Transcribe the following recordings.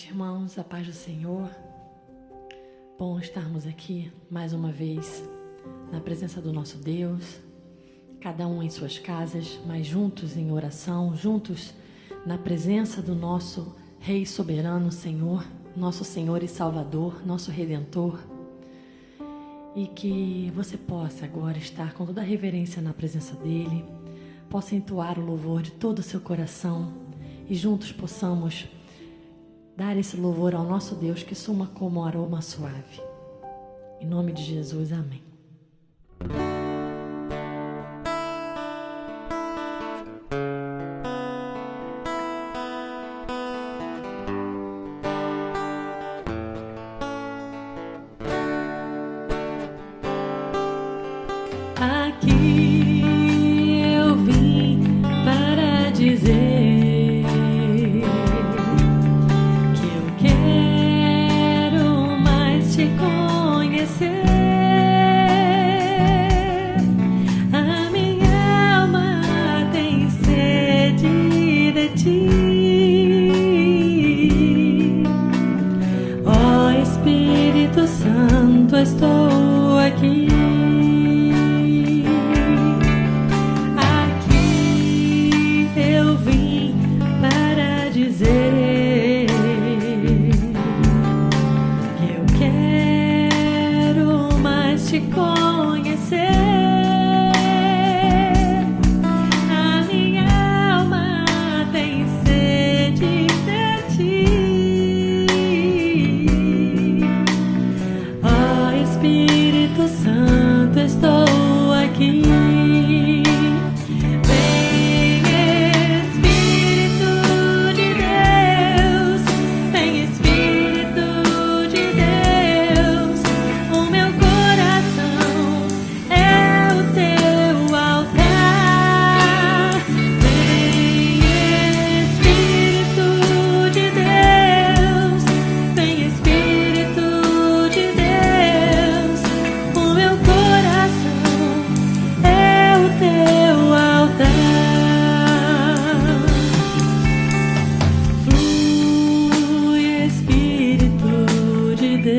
noite, irmãos, a paz do Senhor. Bom estarmos aqui mais uma vez na presença do nosso Deus, cada um em suas casas, mas juntos em oração, juntos na presença do nosso Rei soberano, Senhor, nosso Senhor e Salvador, nosso Redentor. E que você possa agora estar com toda a reverência na presença dEle, possa entoar o louvor de todo o seu coração e juntos possamos dar esse louvor ao nosso Deus que suma como um aroma suave. Em nome de Jesus, amém. Aqui eu vim para dizer estou aqui. Aqui eu vim para dizer que eu quero mais te conhecer. A minha alma tem sede de ti. Espírito Santo, estou aqui. Vem Espírito de Deus, vem Espírito de Deus. O meu coração é o teu altar. Vem Espírito de Deus, vem Espírito de Deus.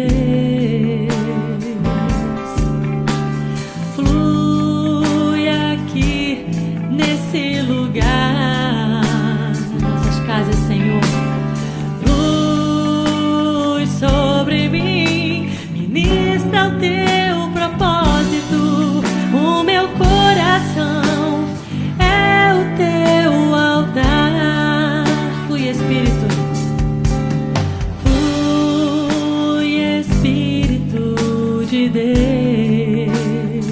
Flui aqui nesse lugar, nossas casas, Senhor. Flui sobre mim, ministra o teu propósito. O meu coração é o teu altar. Flui, Espírito. De Deus,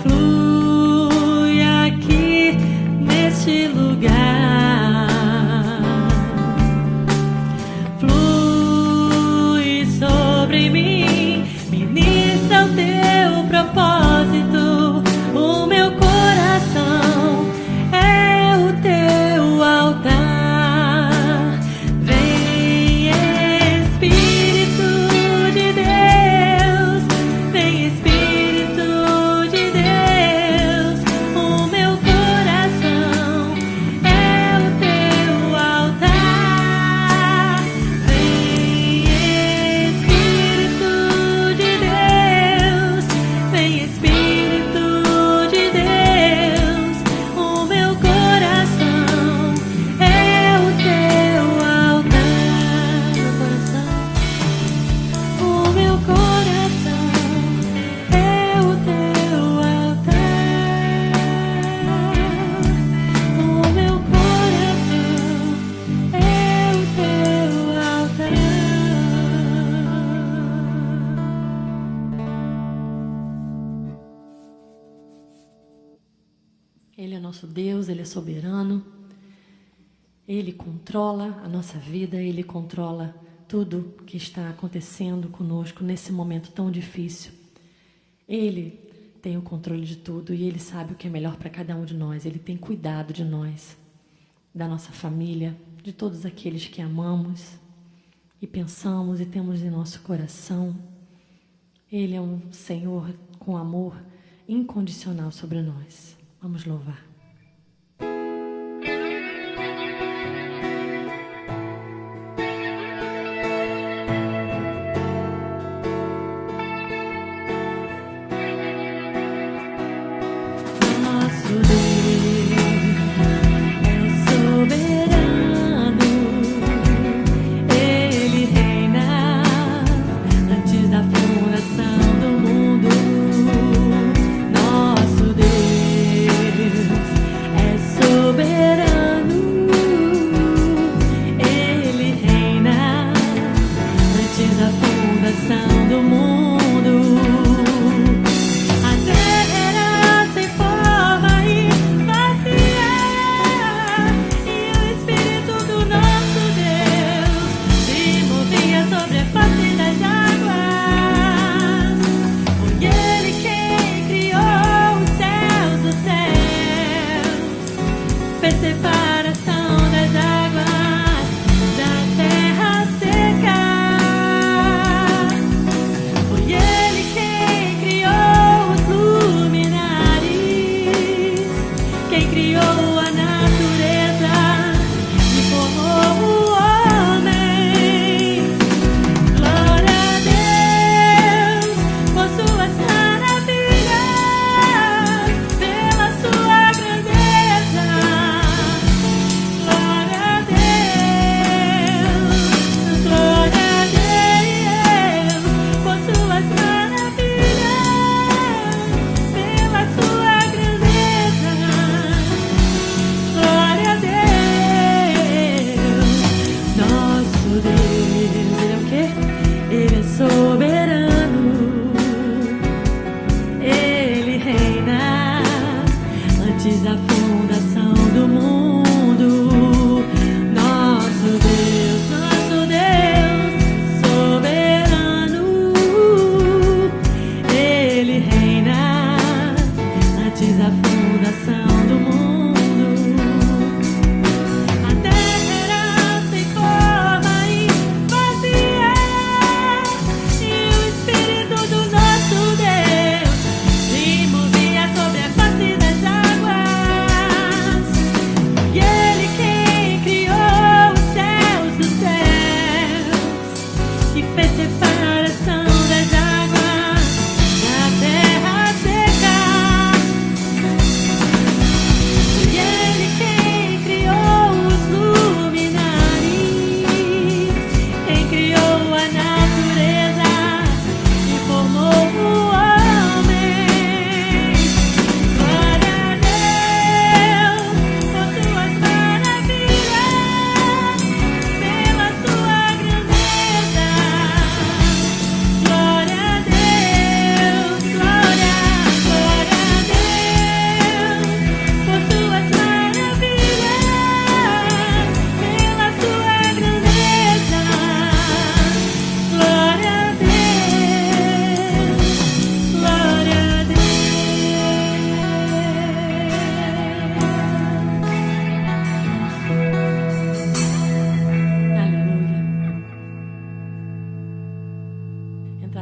flui aqui neste lugar, flui sobre mim, ministra o teu propósito. O meu coração é o teu altar. Vem Espírito de Deus, vem Espírito de Deus. O meu coração é o teu altar. Vem Espírito de Deus, vem Espírito de Deus. O meu coração é o teu altar. O meu coração é o teu altar. O meu coração é o teu altar. Ele é nosso Deus, Ele é soberano. Ele controla a nossa vida, Ele controla tudo que está acontecendo conosco nesse momento tão difícil. Ele tem o controle de tudo e Ele sabe o que é melhor para cada um de nós. Ele tem cuidado de nós, da nossa família, de todos aqueles que amamos e pensamos e temos em nosso coração. Ele é um Senhor com amor incondicional sobre nós. Vamos louvar.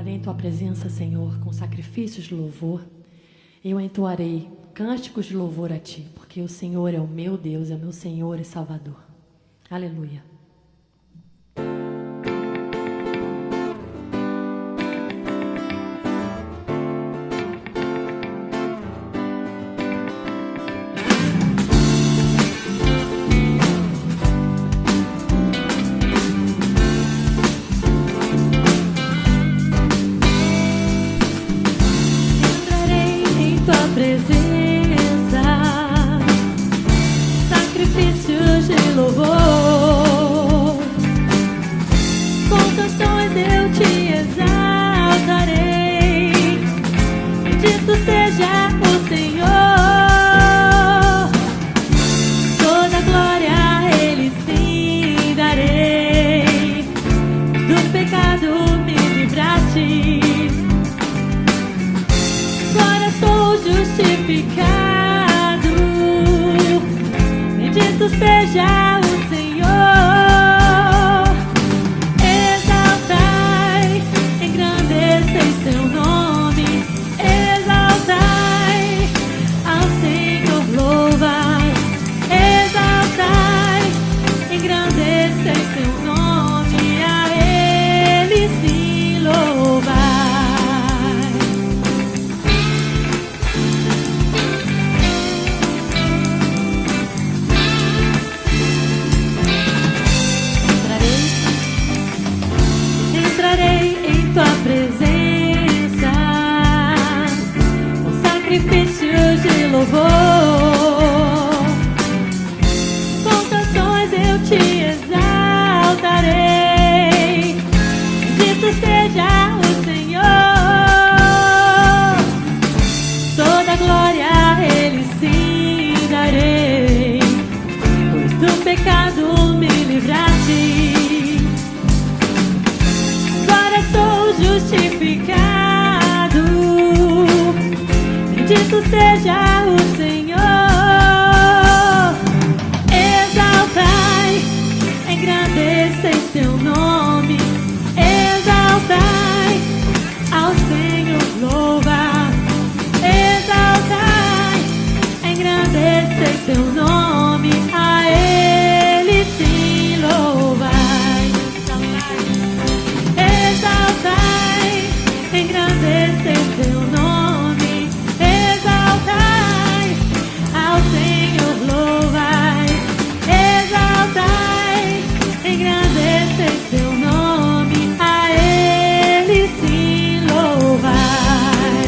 entrarei em tua presença, Senhor, com sacrifícios de louvor. Eu entoarei cânticos de louvor a ti, porque o Senhor é o meu Deus, é o meu Senhor e Salvador. Aleluia. Seja o Senhor, exaltai, engrandecei seu nome, exaltai, ao Senhor louvai, exaltai, engrandecei seu nome, a Ele sim louvai. Em tua presença, com sacrifícios de louvor, com canções eu te exaltarei. Bendito seja o Senhor, toda glória a Ele sim darei, pois do pecado me livraste. Justificado, bendito seja o Senhor, exaltai, engrandecei seu nome, exaltai, ao Senhor louva, exaltai, engrandecei seu nome, a Ele sim louvai. Exaltai, engrandecei seu nome, exaltai, ao Senhor louvai, exaltai, engrandecei seu nome, a Ele sim louvai,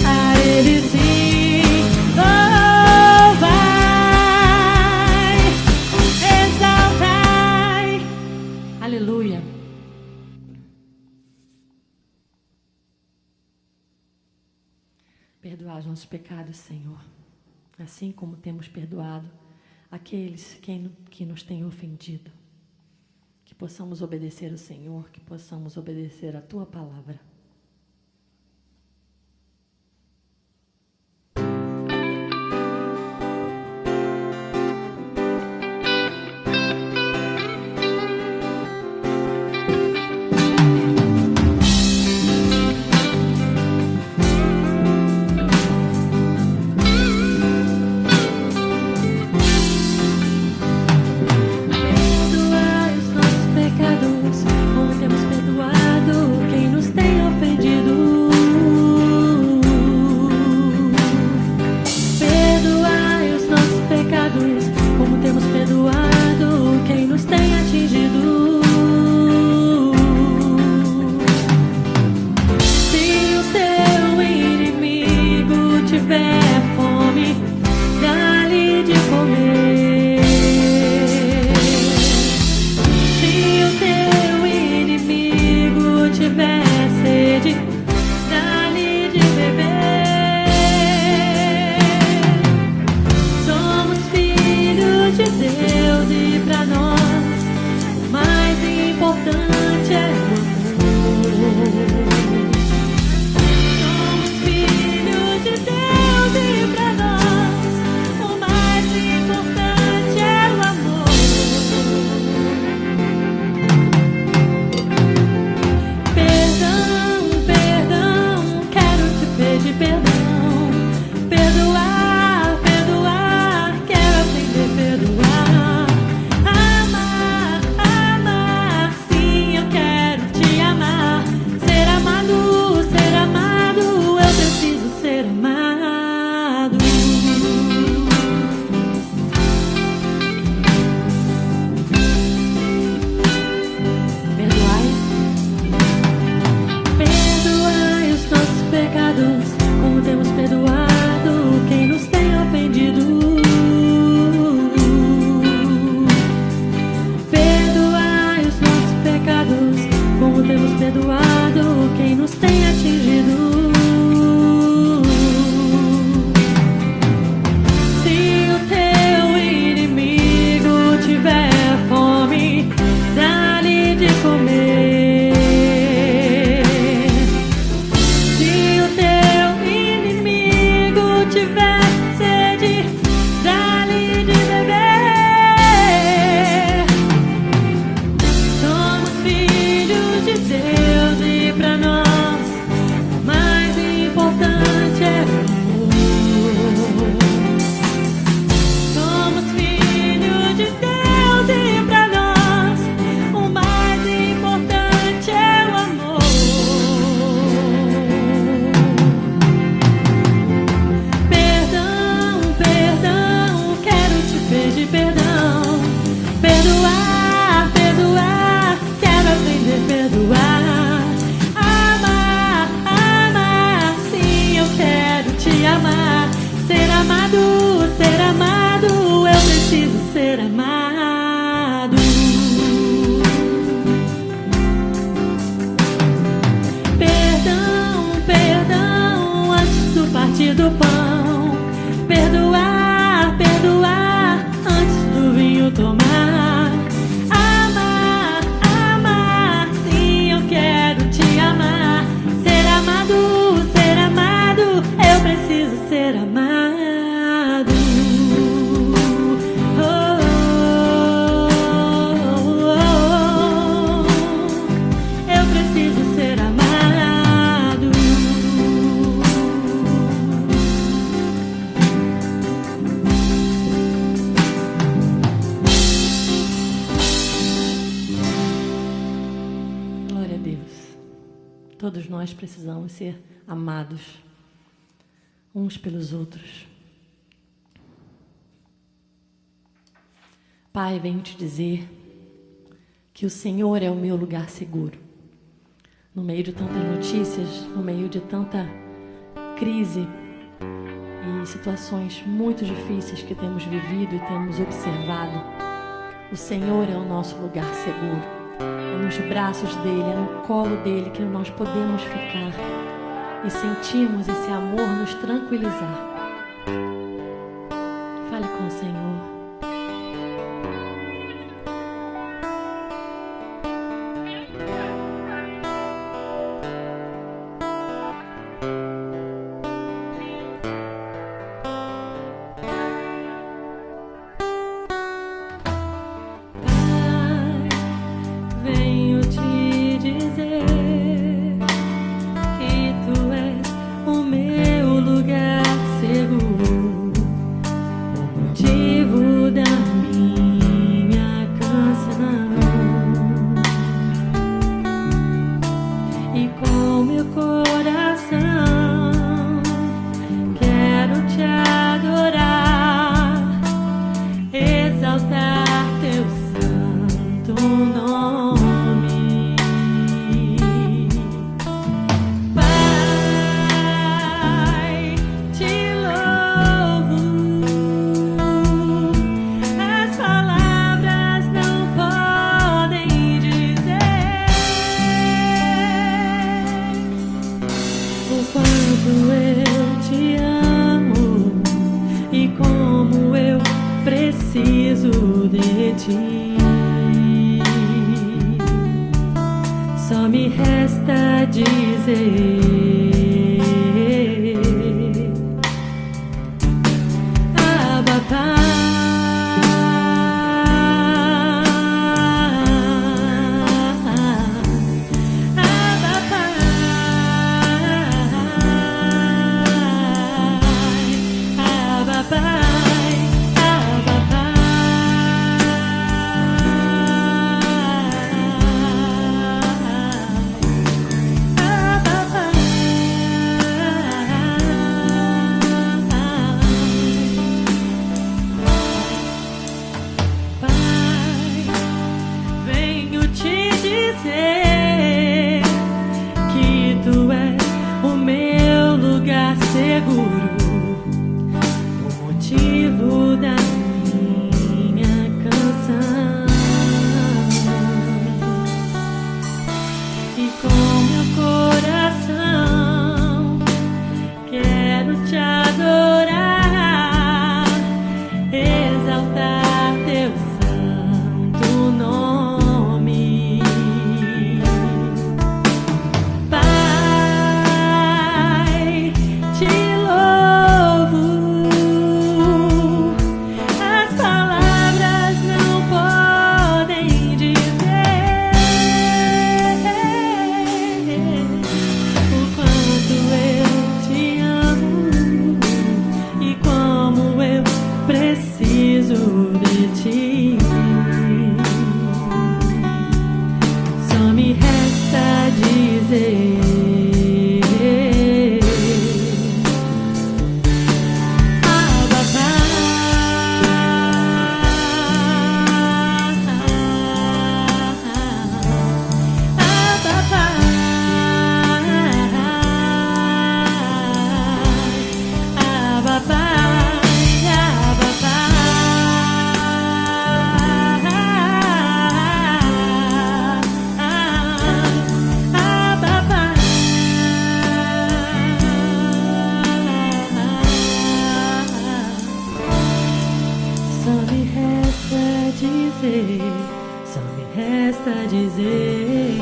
a Ele sim louvai, exaltai. Aleluia. Perdoar os nossos pecados, Senhor, assim como temos perdoado aqueles que nos têm ofendido. Que possamos obedecer ao Senhor, que possamos obedecer a Tua palavra. Perdão. perdoado quem nos tem atingido. Se o teu inimigo tiver fome, dá-lhe de comer. Se o teu inimigo tiver sede, dá-lhe de beber. Somos filhos de Deus e pra nós o mais importante é o amor. Somos filhos de Deus e pra nós o mais importante é o amor. Perdão, perdão, quero te pedir perdão. Perdoar, perdoar, quero aprender a perdoar. Amar, amar, sim, eu quero te amar. Ser amado, eu preciso ser amado. Perdão, perdão, antes do partir do pão. Perdoar, perdoar, antes do vinho tomar. Amar, amar, sim, eu quero te amar. Ser amado, eu preciso ser amado. Oh, oh, oh, oh. Eu preciso ser amado. Glória a Deus. Todos nós precisamos ser amados uns pelos outros. Pai, venho te dizer que o Senhor é o meu lugar seguro. No meio de tantas notícias, no meio de tanta crise e situações muito difíceis que temos vivido e temos observado, o Senhor é o nosso lugar seguro. É nos braços dele, é no colo dele que nós podemos ficar e sentirmos esse amor nos tranquilizar. Fale com o Senhor. Venho te dizer que tu és o meu lugar seguro, o motivo da minha canção. E com meu coração quero te adorar, exaltar teu santo nome. Pai, te louvo, as palavras não podem dizer o quanto eu te amo e como eu preciso de ti. Só me resta dizer: Abba, Pai. Abba, Pai. Abba, Pai. Abba, Pai, venho te dizer que tu és o meu lugar seguro, o motivo da minha canção. E com resta dizer.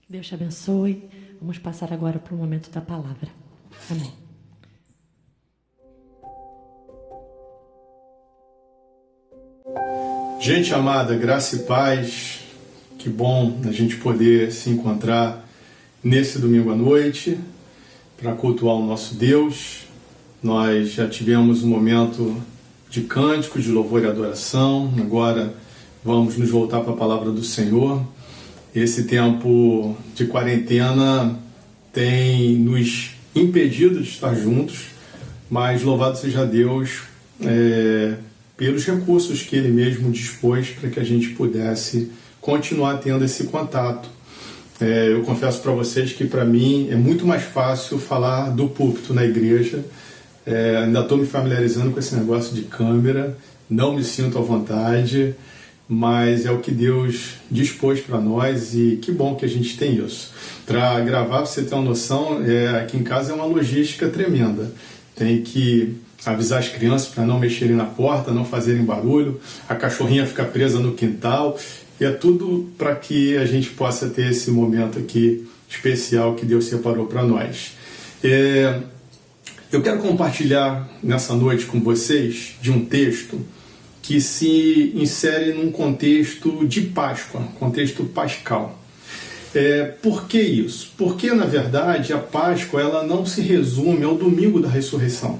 Deus te abençoe. Vamos passar agora para o momento da palavra. Amém. Gente amada, graça e paz. Que bom a gente poder se encontrar nesse domingo à noite para cultuar o nosso Deus. Nós já tivemos um momento de cântico, de louvor e adoração. Agora vamos nos voltar para a palavra do Senhor. Esse tempo de quarentena tem nos impedido de estar juntos, mas louvado seja Deus pelos recursos que Ele mesmo dispôs para que a gente pudesse continuar tendo esse contato. Eu confesso para vocês que para mim é muito mais fácil falar do púlpito na igreja. Ainda estou me familiarizando com esse negócio de câmera, não me sinto à vontade, mas é o que Deus dispôs para nós e que bom que a gente tem isso. Para gravar, para você ter uma noção, aqui em casa é uma logística tremenda. Tem que avisar as crianças para não mexerem na porta, não fazerem barulho, a cachorrinha fica presa no quintal, e é tudo para que a gente possa ter esse momento aqui especial que Deus separou para nós. Eu quero compartilhar nessa noite com vocês de um texto que se insere num contexto de Páscoa, contexto pascal. Por que isso? Porque, na verdade, a Páscoa ela não se resume ao domingo da ressurreição.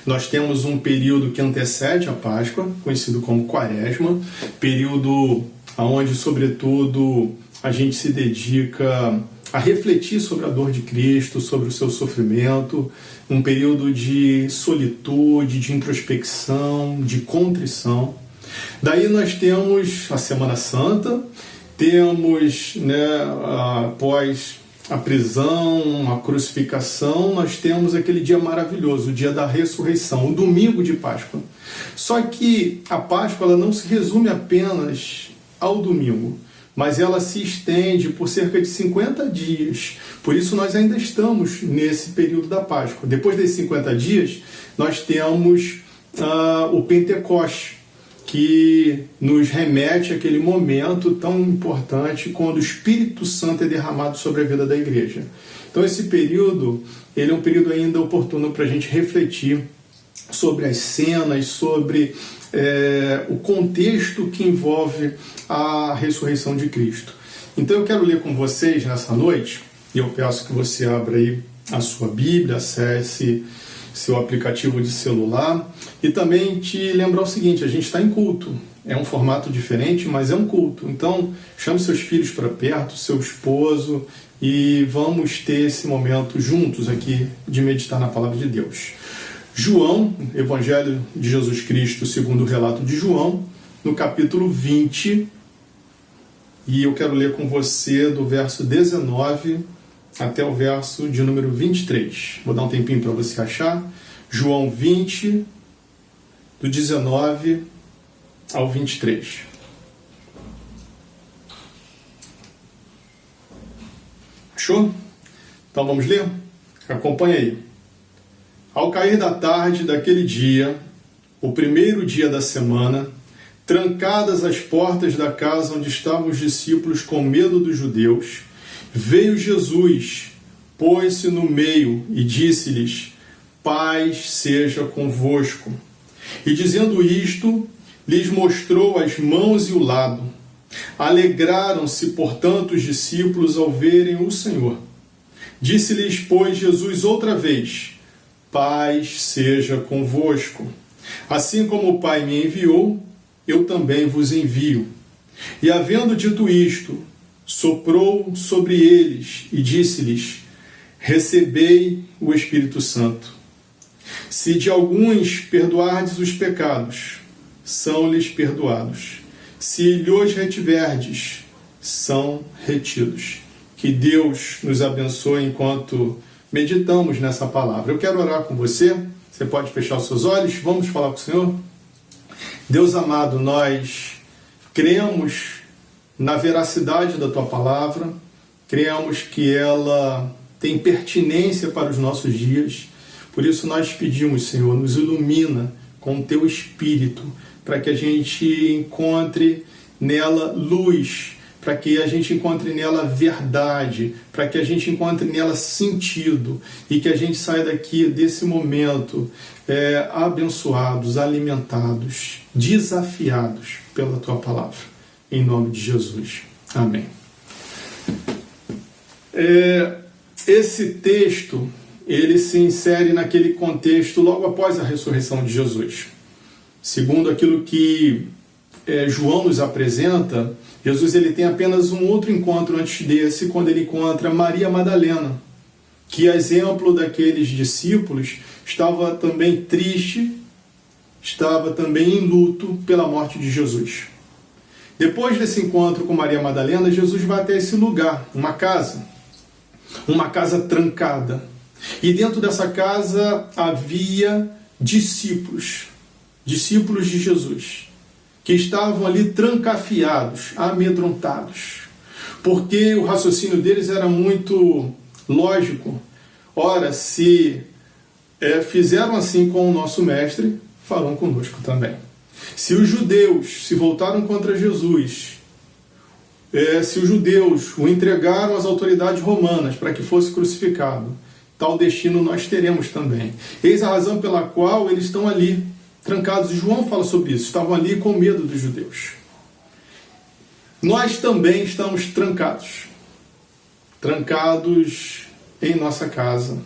Nós temos um período que antecede a Páscoa, conhecido como Quaresma, período onde, sobretudo, a gente se dedica a refletir sobre a dor de Cristo, sobre o seu sofrimento, um período de solitude, de introspecção, de contrição. Daí nós temos a Semana Santa, temos, após a prisão, a crucificação, nós temos aquele dia maravilhoso, o dia da ressurreição, o domingo de Páscoa. Só que a Páscoa ela não se resume apenas ao domingo, mas ela se estende por cerca de 50 dias. Por isso nós ainda estamos nesse período da Páscoa. Depois desses 50 dias, nós temos o Pentecoste, que nos remete àquele momento tão importante quando o Espírito Santo é derramado sobre a vida da igreja. Então esse período, ele é um período ainda oportuno para a gente refletir sobre as cenas, sobre o contexto que envolve a ressurreição de Cristo. Então eu quero ler com vocês nessa noite, e eu peço que você abra aí a sua Bíblia, acesse seu aplicativo de celular, e também te lembrar o seguinte: a gente está em culto, é um formato diferente, mas é um culto. Então chame seus filhos para perto, seu esposo, e vamos ter esse momento juntos aqui de meditar na palavra de Deus. João, Evangelho de Jesus Cristo segundo o relato de João, no capítulo 20, e eu quero ler com você do verso 19 até o verso de número 23. Vou dar um tempinho para você achar. João 20, do 19 ao 23. Achou? Então vamos ler? Acompanha aí. Ao cair da tarde daquele dia, o primeiro dia da semana, trancadas as portas da casa onde estavam os discípulos com medo dos judeus, veio Jesus, pôs-se no meio e disse-lhes: paz seja convosco. E dizendo isto, lhes mostrou as mãos e o lado. Alegraram-se, portanto, os discípulos ao verem o Senhor. Disse-lhes, pois, Jesus outra vez: paz seja convosco. Assim como o Pai me enviou, eu também vos envio. E havendo dito isto, soprou sobre eles e disse-lhes: recebei o Espírito Santo. Se de alguns perdoardes os pecados, são-lhes perdoados. Se lhos retiverdes, são retidos. Que Deus nos abençoe enquanto meditamos nessa palavra. Eu quero orar com você. Você pode fechar os seus olhos. Vamos falar com o Senhor? Deus amado, nós cremos na veracidade da Tua palavra, cremos que ela tem pertinência para os nossos dias. Por isso nós pedimos, Senhor, nos ilumina com o Teu Espírito, para que a gente encontre nela luz, para que a gente encontre nela verdade, para que a gente encontre nela sentido e que a gente saia daqui desse momento abençoados, alimentados, desafiados pela Tua Palavra. Em nome de Jesus. Amém. Esse texto, ele se insere naquele contexto logo após a ressurreição de Jesus. Segundo aquilo que João nos apresenta, Jesus ele tem apenas um outro encontro antes desse, quando ele encontra Maria Madalena, que, a exemplo daqueles discípulos, estava também triste, estava também em luto pela morte de Jesus. Depois desse encontro com Maria Madalena, Jesus vai até esse lugar, uma casa trancada. E dentro dessa casa havia discípulos de Jesus, que estavam ali trancafiados, amedrontados, porque o raciocínio deles era muito lógico. Ora, se fizeram assim com o nosso mestre, farão conosco também. Se os judeus se voltaram contra Jesus, se os judeus o entregaram às autoridades romanas para que fosse crucificado, tal destino nós teremos também. Eis a razão pela qual eles estão ali, trancados. João fala sobre isso, estavam ali com medo dos judeus. Nós também estamos trancados em nossa casa,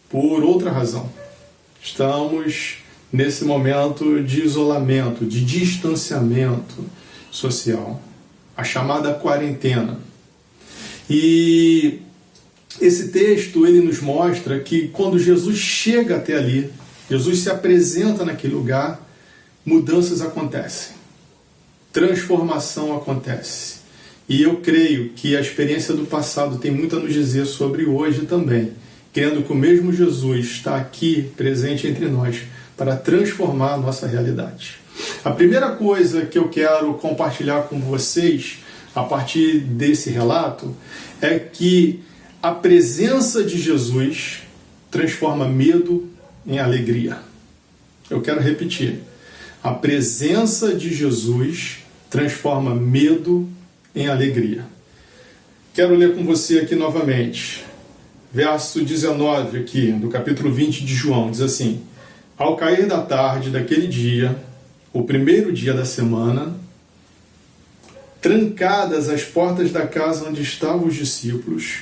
por outra razão. Estamos nesse momento de isolamento, de distanciamento social, a chamada quarentena. E esse texto, ele nos mostra que quando Jesus chega até ali, Jesus se apresenta naquele lugar, mudanças acontecem, transformação acontece. E eu creio que a experiência do passado tem muito a nos dizer sobre hoje também, crendo que o mesmo Jesus está aqui presente entre nós para transformar a nossa realidade. A primeira coisa que eu quero compartilhar com vocês a partir desse relato é que a presença de Jesus transforma medo em alegria. Eu quero repetir. A presença de Jesus transforma medo em alegria. Quero ler com você aqui novamente. Verso 19 aqui, do capítulo 20 de João, diz assim: Ao cair da tarde daquele dia, o primeiro dia da semana, trancadas as portas da casa onde estavam os discípulos,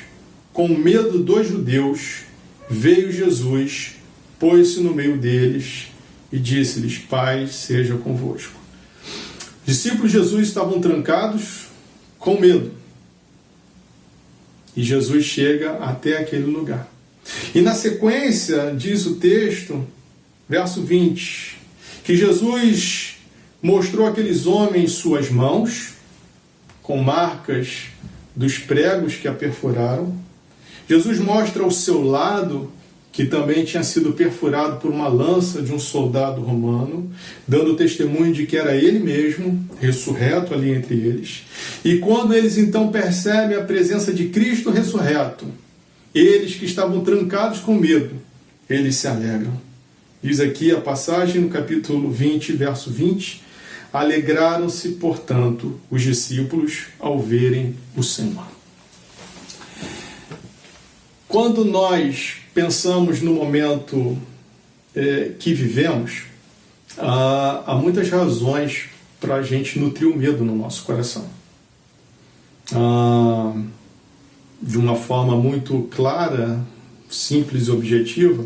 com medo dos judeus, veio Jesus, pôs-se no meio deles e disse-lhes: Paz seja convosco. Os discípulos de Jesus estavam trancados com medo. E Jesus chega até aquele lugar. E na sequência, diz o texto, verso 20, que Jesus mostrou àqueles homens suas mãos, com marcas dos pregos que a perfuraram. Jesus mostra o seu lado, que também tinha sido perfurado por uma lança de um soldado romano, dando testemunho de que era ele mesmo, ressurreto ali entre eles. E quando eles então percebem a presença de Cristo ressurreto, eles que estavam trancados com medo, eles se alegram. Diz aqui a passagem no capítulo 20, verso 20, alegraram-se, portanto, os discípulos ao verem o Senhor. Quando nós pensamos no momento que vivemos, há muitas razões para a gente nutrir o medo no nosso coração. De uma forma muito clara, simples e objetiva,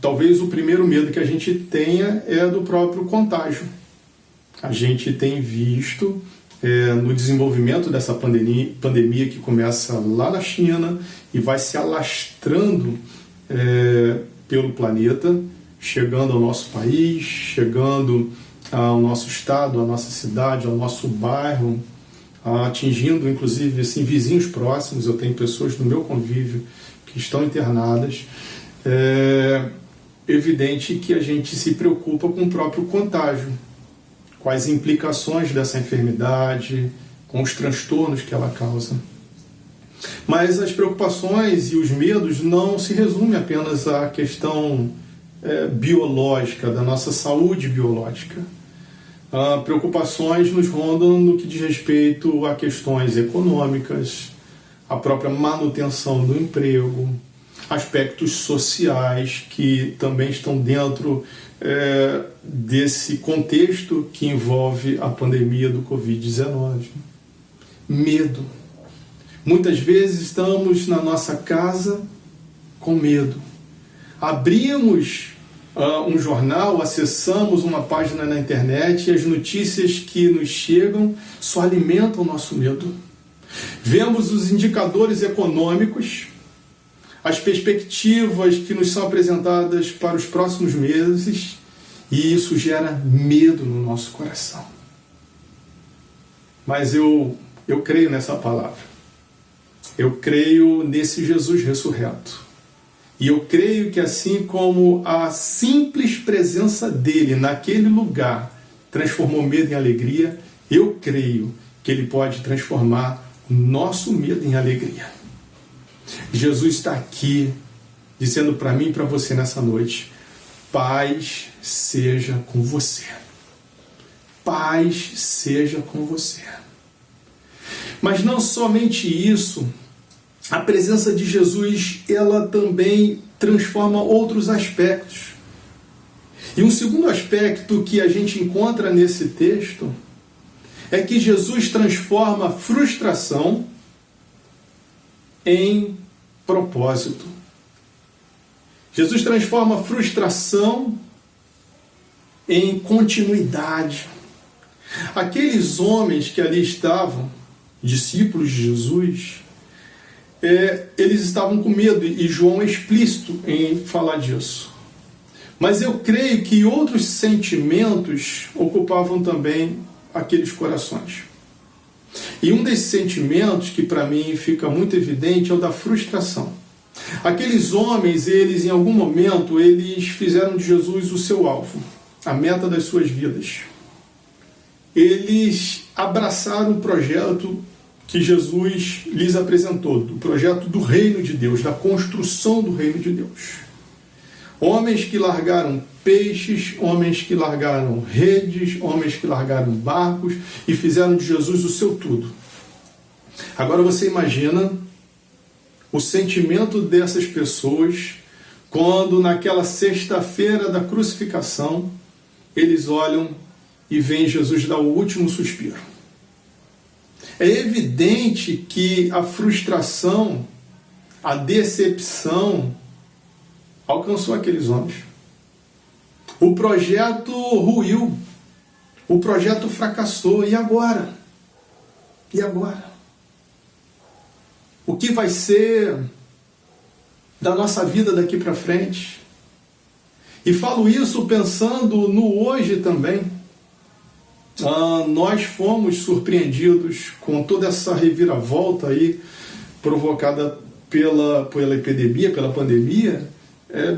talvez o primeiro medo que a gente tenha é do próprio contágio. A gente tem visto no desenvolvimento dessa pandemia que começa lá na China e vai se alastrando pelo planeta, chegando ao nosso país, chegando ao nosso estado, à nossa cidade, ao nosso bairro, atingindo inclusive assim, vizinhos próximos. Eu tenho pessoas no meu convívio que estão internadas. É evidente que a gente se preocupa com o próprio contágio, com as implicações dessa enfermidade, com os transtornos que ela causa. Mas as preocupações e os medos não se resumem apenas à questão biológica, da nossa saúde biológica. Preocupações nos rondam no que diz respeito a questões econômicas, a própria manutenção do emprego, aspectos sociais que também estão dentro desse contexto que envolve a pandemia do Covid-19. Medo. Muitas vezes estamos na nossa casa com medo. Abrimos um jornal, acessamos uma página na internet e as notícias que nos chegam só alimentam o nosso medo. Vemos os indicadores econômicos, as perspectivas que nos são apresentadas para os próximos meses e isso gera medo no nosso coração. Mas eu creio nessa palavra. Eu creio nesse Jesus ressurreto. E eu creio que assim como a simples presença dele naquele lugar transformou medo em alegria, eu creio que ele pode transformar o nosso medo em alegria. Jesus está aqui dizendo para mim e para você nessa noite: paz seja com você. Paz seja com você. Mas não somente isso, a presença de Jesus, ela também transforma outros aspectos. E um segundo aspecto que a gente encontra nesse texto é que Jesus transforma a frustração em propósito. Jesus transforma a frustração em continuidade. Aqueles homens que ali estavam, discípulos de Jesus, eles estavam com medo, e João é explícito em falar disso. Mas eu creio que outros sentimentos ocupavam também aqueles corações. E um desses sentimentos que para mim fica muito evidente é o da frustração. Aqueles homens, eles em algum momento, eles fizeram de Jesus o seu alvo, a meta das suas vidas. Eles abraçaram o projeto que Jesus lhes apresentou, do projeto do reino de Deus, da construção do reino de Deus. Homens que largaram peixes, homens que largaram redes, homens que largaram barcos e fizeram de Jesus o seu tudo. Agora você imagina o sentimento dessas pessoas quando naquela sexta-feira da crucificação eles olham e veem Jesus dar o último suspiro. É evidente que a frustração, a decepção alcançou aqueles homens. O projeto ruiu, o projeto fracassou. E agora? E agora? O que vai ser da nossa vida daqui para frente? E falo isso pensando no hoje também. Nós fomos surpreendidos com toda essa reviravolta aí provocada pela epidemia, pela pandemia,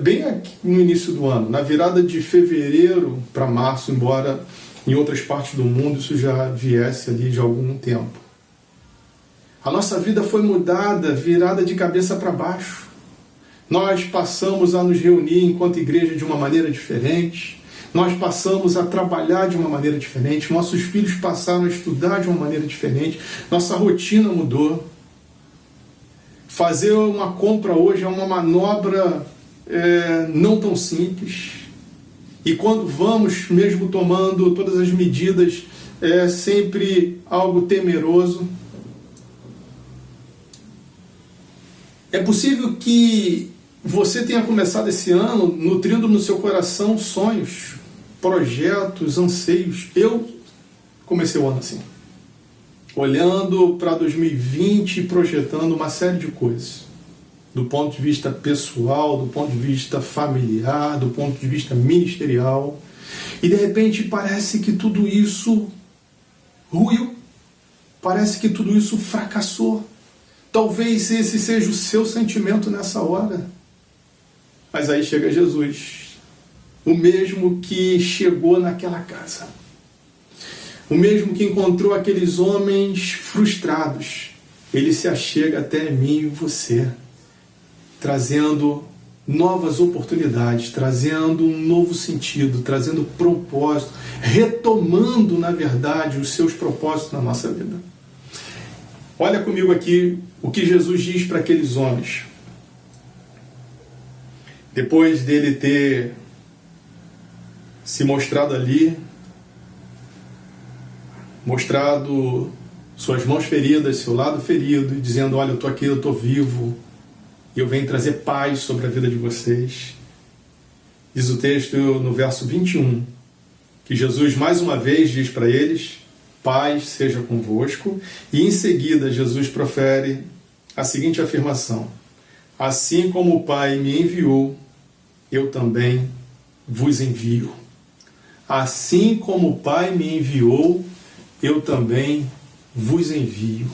bem aqui no início do ano, na virada de fevereiro para março, embora em outras partes do mundo isso já viesse ali de algum tempo. A nossa vida foi mudada, virada de cabeça para baixo. Nós passamos a nos reunir enquanto igreja de uma maneira diferente. Nós passamos a trabalhar de uma maneira diferente. Nossos filhos passaram a estudar de uma maneira diferente. Nossa rotina mudou. Fazer uma compra hoje é uma manobra não tão simples. E quando vamos, mesmo tomando todas as medidas, é sempre algo temeroso. É possível que você tenha começado esse ano nutrindo no seu coração sonhos, projetos, anseios. Eu comecei o ano assim, olhando para 2020 e projetando uma série de coisas, do ponto de vista pessoal, do ponto de vista familiar, do ponto de vista ministerial. E de repente parece que tudo isso ruiu, parece que tudo isso fracassou. Talvez esse seja o seu sentimento nessa hora. Mas aí chega Jesus, o mesmo que chegou naquela casa, o mesmo que encontrou aqueles homens frustrados, ele se achega até mim e você, trazendo novas oportunidades, trazendo um novo sentido, trazendo propósito, retomando, na verdade, os seus propósitos na nossa vida. Olha comigo aqui o que Jesus diz para aqueles homens. Depois dele ter se mostrado ali, mostrado suas mãos feridas, seu lado ferido, e dizendo, olha, eu estou aqui, eu estou vivo, e eu venho trazer paz sobre a vida de vocês. Diz o texto no verso 21, que Jesus mais uma vez diz para eles, paz seja convosco, e em seguida Jesus profere a seguinte afirmação, assim como o Pai me enviou, eu também vos envio. Assim como o Pai me enviou, eu também vos envio.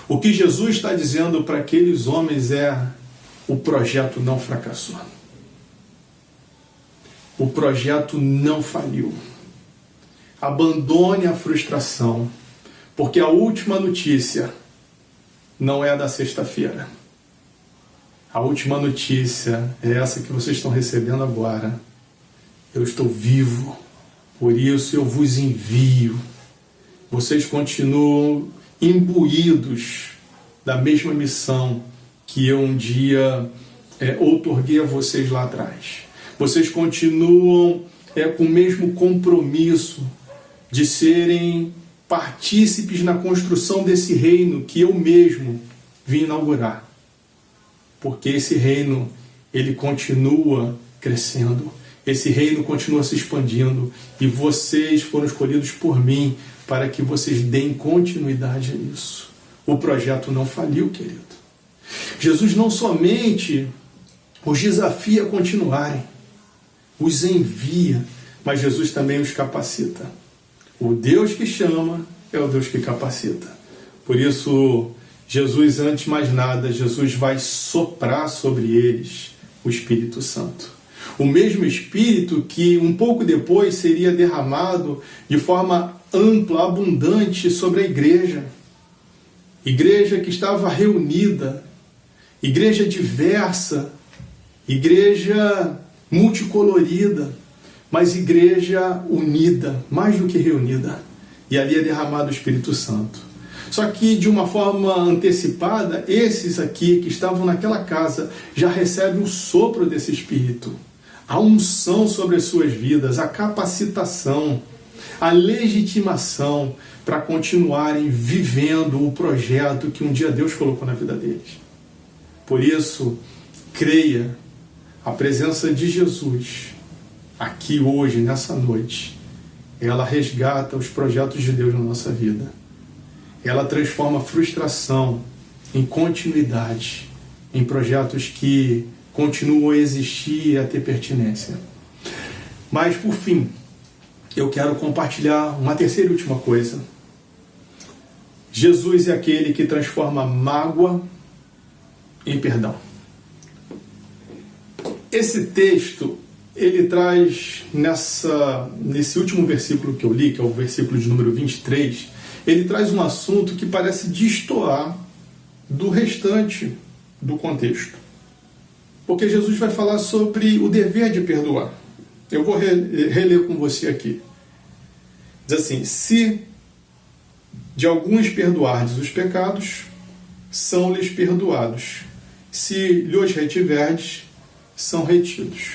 O que Jesus está dizendo para aqueles homens é: o projeto não fracassou. O projeto não faliu. Abandone a frustração, porque a última notícia não é a da sexta-feira. A última notícia é essa que vocês estão recebendo agora. Eu estou vivo, por isso eu vos envio. Vocês continuam imbuídos da mesma missão que eu um dia outorguei a vocês lá atrás. Vocês continuam com o mesmo compromisso de serem partícipes na construção desse reino que eu mesmo vim inaugurar. Porque esse reino, ele continua crescendo, esse reino continua se expandindo, e vocês foram escolhidos por mim para que vocês deem continuidade a isso. O projeto não faliu, querido. Jesus não somente os desafia a continuarem, os envia, mas Jesus também os capacita. O Deus que chama é o Deus que capacita. Por isso, Jesus, antes de mais nada, Jesus vai soprar sobre eles o Espírito Santo. O mesmo Espírito que um pouco depois seria derramado de forma ampla, abundante sobre a igreja. Igreja que estava reunida, igreja diversa, igreja multicolorida, mas igreja unida, mais do que reunida. E ali é derramado o Espírito Santo. Só que de uma forma antecipada, esses aqui que estavam naquela casa já recebem o sopro desse Espírito. A unção sobre as suas vidas, a capacitação, a legitimação para continuarem vivendo o projeto que um dia Deus colocou na vida deles. Por isso, creia, a presença de Jesus aqui hoje, nessa noite, ela resgata os projetos de Deus na nossa vida. Ela transforma a frustração em continuidade, em projetos que continuam a existir e a ter pertinência. Mas, por fim, eu quero compartilhar uma terceira e última coisa. Jesus é aquele que transforma mágoa em perdão. Esse texto, ele traz nesse último versículo que eu li, que é o versículo de número 23, ele traz um assunto que parece destoar do restante do contexto. Porque Jesus vai falar sobre o dever de perdoar. Eu vou reler com você aqui. Diz assim: se de alguns perdoardes os pecados, são-lhes perdoados. Se lhos retiverdes, são retidos.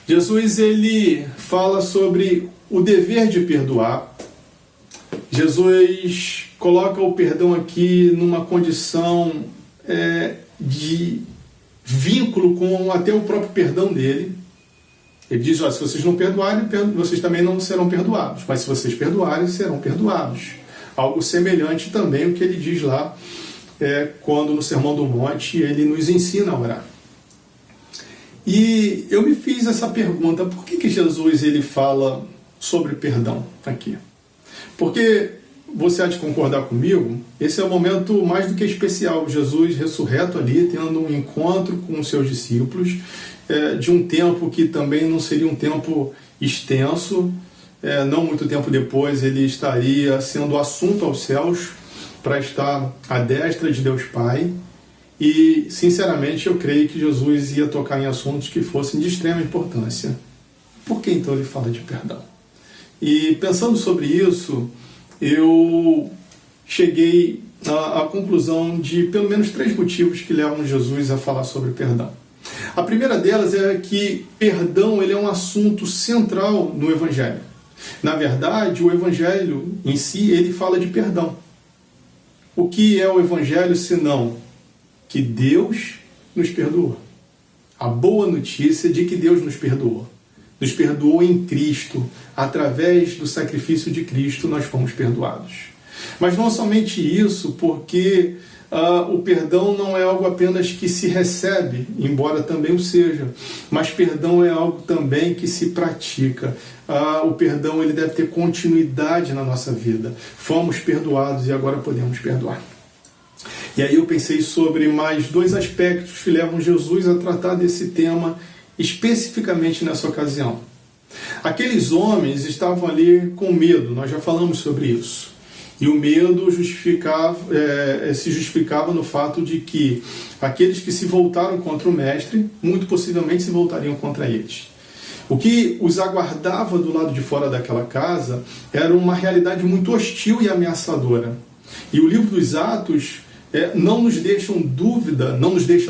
Jesus, ele fala sobre o dever de perdoar. Jesus coloca o perdão aqui numa condição de vínculo com até o próprio perdão dele. Ele diz, se vocês não perdoarem, vocês também não serão perdoados. Mas se vocês perdoarem, serão perdoados. Algo semelhante também ao que ele diz lá, quando no Sermão do Monte ele nos ensina a orar. E eu me fiz essa pergunta, por que Jesus ele fala sobre perdão aqui? Porque, você há de concordar comigo, esse é o momento mais do que especial. Jesus ressurreto ali, tendo um encontro com os seus discípulos, de um tempo que também não seria um tempo extenso. Não muito tempo depois ele estaria sendo assunto aos céus para estar à destra de Deus Pai. E, sinceramente, eu creio que Jesus ia tocar em assuntos que fossem de extrema importância. Por que então ele fala de perdão? E pensando sobre isso, eu cheguei à conclusão de pelo menos 3 motivos que levam Jesus a falar sobre perdão. A primeira delas é que perdão ele é um assunto central no Evangelho. Na verdade, o Evangelho em si, ele fala de perdão. O que é o Evangelho senão que Deus nos perdoou? A boa notícia de que Deus nos perdoou. Nos perdoou em Cristo. Através do sacrifício de Cristo, nós fomos perdoados. Mas não somente isso, porque o perdão não é algo apenas que se recebe, embora também o seja, mas perdão é algo também que se pratica. O perdão ele deve ter continuidade na nossa vida. Fomos perdoados e agora podemos perdoar. E aí eu pensei sobre mais 2 aspectos que levam Jesus a tratar desse tema especificamente nessa ocasião. Aqueles homens estavam ali com medo, nós já falamos sobre isso. E o medo se justificava no fato de que aqueles que se voltaram contra o Mestre, muito possivelmente se voltariam contra eles. O que os aguardava do lado de fora daquela casa era uma realidade muito hostil e ameaçadora. E o livro dos Atos não nos deixa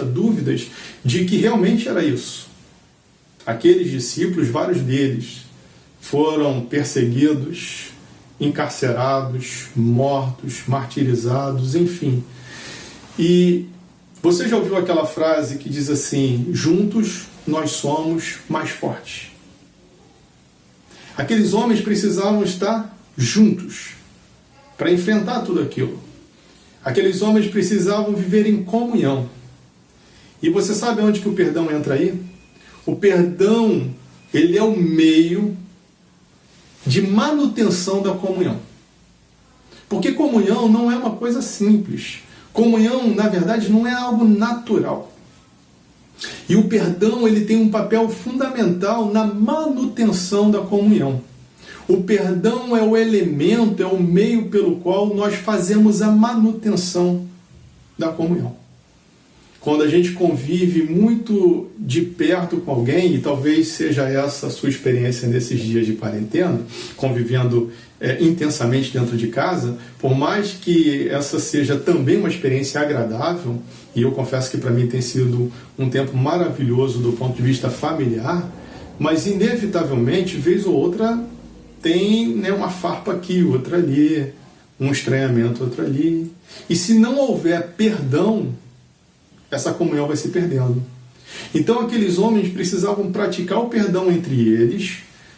dúvidas de que realmente era isso. Aqueles discípulos, vários deles, foram perseguidos, encarcerados, mortos, martirizados, enfim. E você já ouviu aquela frase que diz assim: juntos nós somos mais fortes. Aqueles homens precisavam estar juntos para enfrentar tudo aquilo. Aqueles homens precisavam viver em comunhão. E você sabe onde que o perdão entra aí? O perdão, ele é o meio de manutenção da comunhão. Porque comunhão não é uma coisa simples. Comunhão, na verdade, não é algo natural. E o perdão ele tem um papel fundamental na manutenção da comunhão. O perdão é o elemento, é o meio pelo qual nós fazemos a manutenção da comunhão. Quando a gente convive muito de perto com alguém, e talvez seja essa a sua experiência nesses dias de quarentena, convivendo intensamente dentro de casa, por mais que essa seja também uma experiência agradável, e eu confesso que para mim tem sido um tempo maravilhoso do ponto de vista familiar, mas inevitavelmente, vez ou outra, tem uma farpa aqui, outra ali, um estranhamento, outra ali. E se não houver perdão, essa comunhão vai se perdendo. Então aqueles homens precisavam praticar o perdão entre eles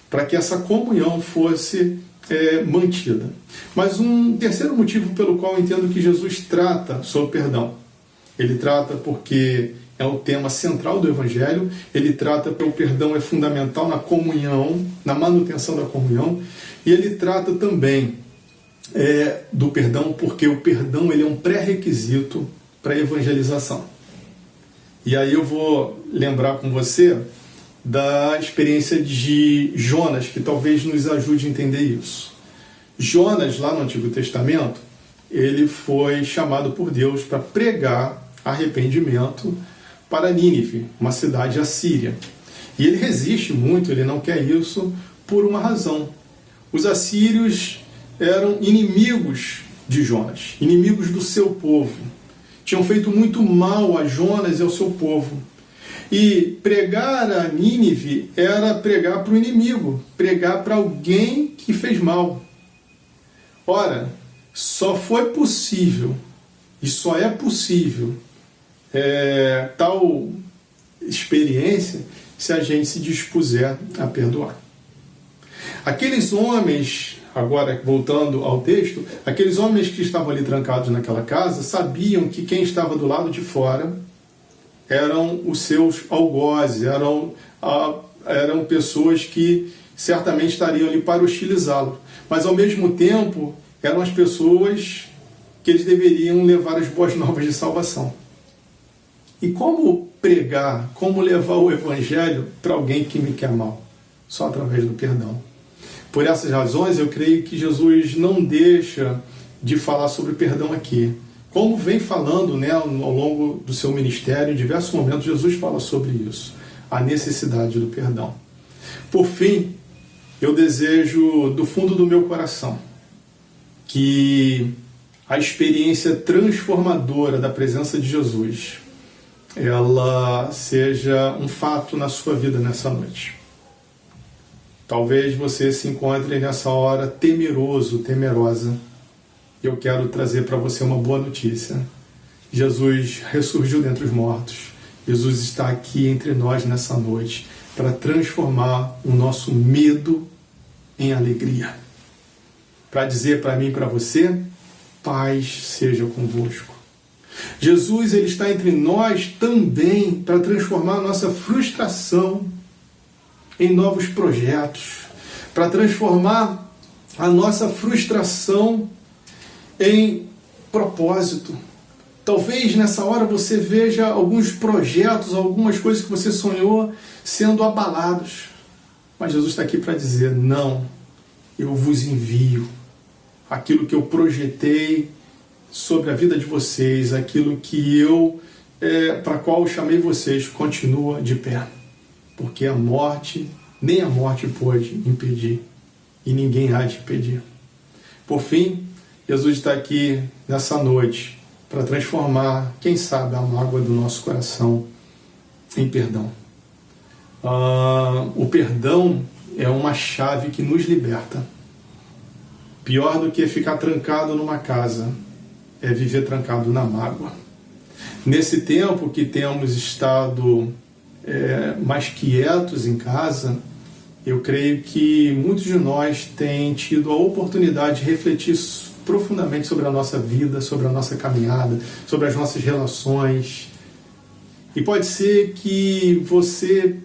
para que essa comunhão fosse mantida. Mas um terceiro motivo pelo qual eu entendo que Jesus trata sobre perdão. Ele trata porque é o tema central do Evangelho, ele trata porque o perdão é fundamental na comunhão, na manutenção da comunhão, e ele trata também do perdão porque o perdão ele é um pré-requisito para a evangelização. E aí eu vou lembrar com você da experiência de Jonas, que talvez nos ajude a entender isso. Jonas, lá no Antigo Testamento, ele foi chamado por Deus para pregar arrependimento para Nínive, uma cidade assíria. E ele resiste muito, ele não quer isso por uma razão. Os assírios eram inimigos de Jonas, inimigos do seu povo. Tinham feito muito mal a Jonas e ao seu povo. E pregar a Nínive era pregar para o inimigo, pregar para alguém que fez mal. Ora, só foi possível, e só é possível, tal experiência se a gente se dispuser a perdoar. Aqueles homens, agora voltando ao texto, aqueles homens que estavam ali trancados naquela casa sabiam que quem estava do lado de fora eram os seus algozes, eram pessoas que certamente estariam ali para hostilizá-lo. Mas ao mesmo tempo eram as pessoas que eles deveriam levar as boas novas de salvação. E como pregar, como levar o Evangelho para alguém que me quer mal? Só através do perdão. Por essas razões, eu creio que Jesus não deixa de falar sobre perdão aqui. Como vem falando, né, ao longo do seu ministério, em diversos momentos, Jesus fala sobre isso, a necessidade do perdão. Por fim, eu desejo do fundo do meu coração que a experiência transformadora da presença de Jesus, ela seja um fato na sua vida nessa noite. Talvez você se encontre nessa hora temeroso, temerosa. Eu quero trazer para você uma boa notícia. Jesus ressurgiu dentre os mortos. Jesus está aqui entre nós nessa noite para transformar o nosso medo em alegria. Para dizer para mim e para você, paz seja convosco. Jesus, ele está entre nós também para transformar a nossa frustração em novos projetos, para transformar a nossa frustração em propósito. Talvez nessa hora você veja alguns projetos, algumas coisas que você sonhou sendo abalados. Mas Jesus está aqui para dizer, não, eu vos envio. Aquilo que eu projetei sobre a vida de vocês, aquilo que para qual eu chamei vocês, continua de pé. Porque a morte, nem a morte pode impedir. E ninguém há de impedir. Por fim, Jesus está aqui nessa noite para transformar, quem sabe, a mágoa do nosso coração em perdão. O perdão é uma chave que nos liberta. Pior do que ficar trancado numa casa é viver trancado na mágoa. Nesse tempo que temos estado mais quietos em casa, eu creio que muitos de nós têm tido a oportunidade de refletir profundamente sobre a nossa vida, sobre a nossa caminhada, sobre as nossas relações. E pode ser que você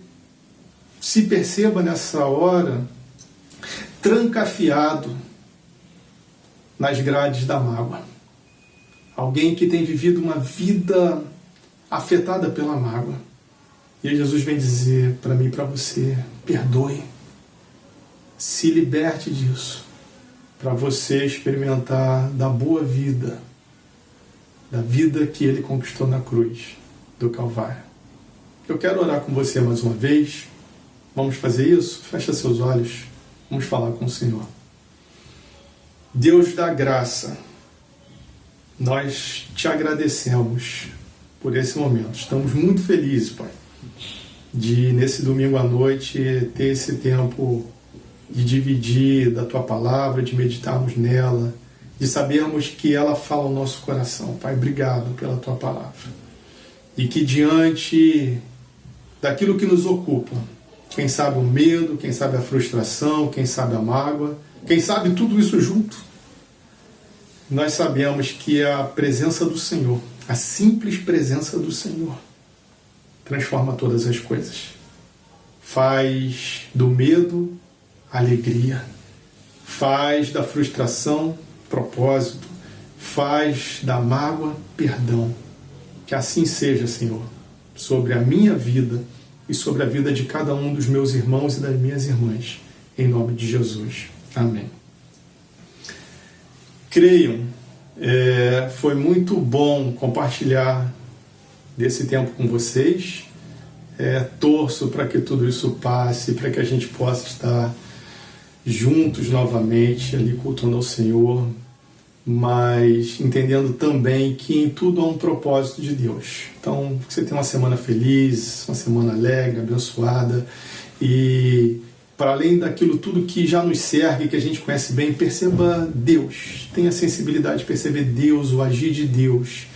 se perceba nessa hora trancafiado nas grades da mágoa. Alguém que tem vivido uma vida afetada pela mágoa. E aí Jesus vem dizer para mim e para você, perdoe, se liberte disso, para você experimentar da boa vida, da vida que Ele conquistou na cruz do Calvário. Eu quero orar com você mais uma vez. Vamos fazer isso? Fecha seus olhos. Vamos falar com o Senhor. Deus da graça, nós te agradecemos por esse momento. Estamos muito felizes, Pai, de nesse domingo à noite ter esse tempo de dividir da Tua palavra, de meditarmos nela, de sabermos que ela fala ao nosso coração. Pai, obrigado pela Tua palavra. E que diante daquilo que nos ocupa, quem sabe o medo, quem sabe a frustração, quem sabe a mágoa, quem sabe tudo isso junto, nós sabemos que a presença do Senhor, a simples presença do Senhor, transforma todas as coisas. Faz do medo alegria, faz da frustração propósito, faz da mágoa perdão. Que assim seja, Senhor, sobre a minha vida e sobre a vida de cada um dos meus irmãos e das minhas irmãs, em nome de Jesus. Amém. Creiam, foi muito bom compartilhar desse tempo com vocês. Torço para que tudo isso passe, para que a gente possa estar juntos novamente, ali cultuando ao Senhor, mas entendendo também que em tudo há um propósito de Deus. Então, que você tenha uma semana feliz, uma semana alegre, abençoada, e para além daquilo tudo que já nos cerca e que a gente conhece bem, perceba Deus, tenha a sensibilidade de perceber Deus, o agir de Deus,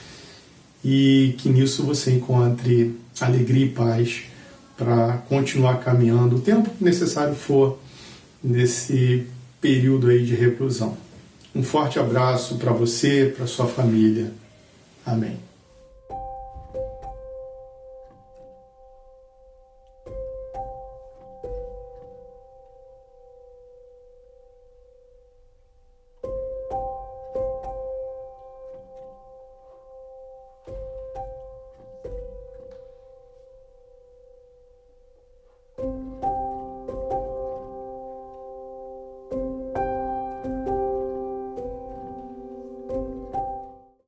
e que nisso você encontre alegria e paz para continuar caminhando o tempo que necessário for nesse período aí de reclusão. Um forte abraço para você, para sua família. Amém.